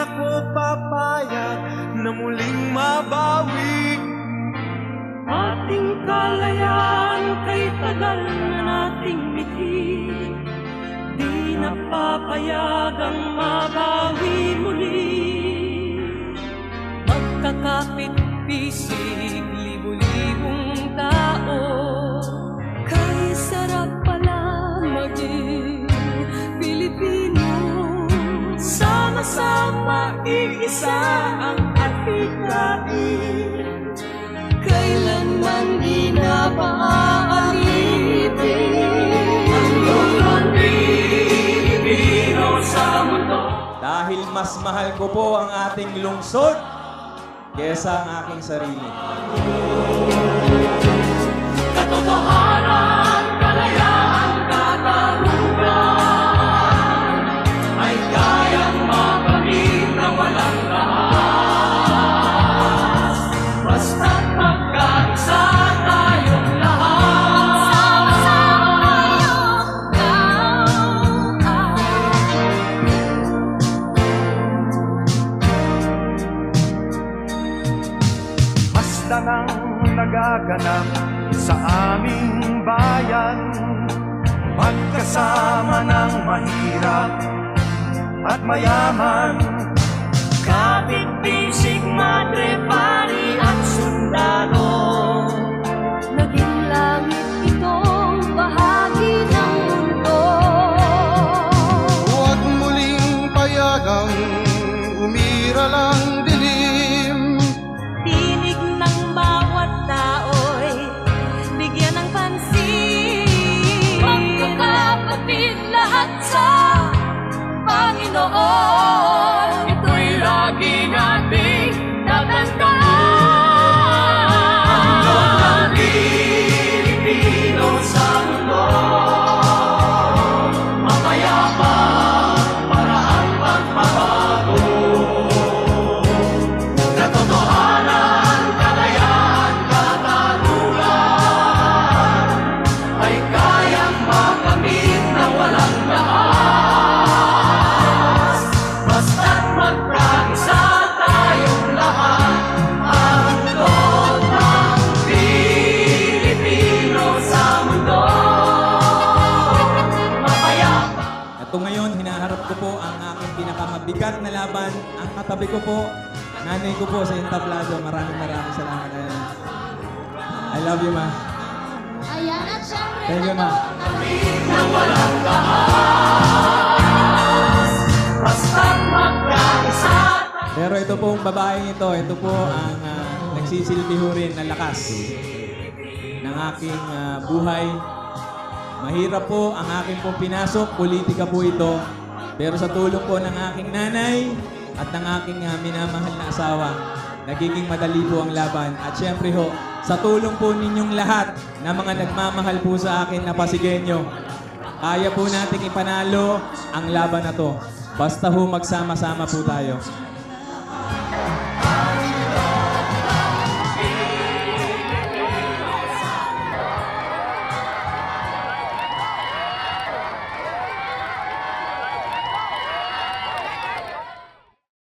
ako papayag na muling mabawi Ating kalayaan kay tagal na nating bitin, di napapayagang mabawi muli. Magkakapit-pisig, libu-libong tao, kay sarap pala maging Pilipino. Sama-sama iisa ang adhikain, kailanman di na maaalipin ang lupang Pilipino sa mundo. Dahil mas mahal ko po ang ating lungsod kesa ang aking sarili. Katotohanan, kalayaan, katarungan ay kayang makamit na walang lahat. Basta't magkaisa tayong lahat. Sama-sama tayong basta nang nagaganap sa aming bayan, magkasama ng mahirap at mayaman, kapit-bisig, madre, pari at sundalo. naging langit itong bahagi ng mundo. Huwag muling payagang umira lang dilim. Tinig ng bawat tao'y bigyan ng pansin. Magkakapatid lahat sa Panginoon, ito'y lagi nating tatandaan. Ang lupang Pilipino sa mundo, mapayapa para ang pagbabago. Katotohanan, kalayaan, katarungan ay kayang makamit na walang lahat. Basta't magkaisa tayong lahat, ang lupang Pilipino sa mundo, mapayapa. Ito ngayon, hinaharap ko po ang aking pinakamabigat na laban. Ang katabi ko po, nanay ko po sa entablado. Maraming salamat. I love you, ma. Ayan, at syempre, Thank you, ma. Na walang lahat, basta't magkaisa. Pero ito pong babaeng ito po ang nagsisilbi ho rin na lakas ng aking buhay. Mahirap po ang aking pong pinasok, politika po ito. Pero sa tulong po ng aking nanay at ng aking minamahal na asawa, nagiging madali po ang laban. At syempre ho, sa tulong po ninyong lahat na mga nagmamahal po sa akin na Pasigueño, kaya po nating ipanalo ang laban na to. Basta ho magsama-sama po tayo.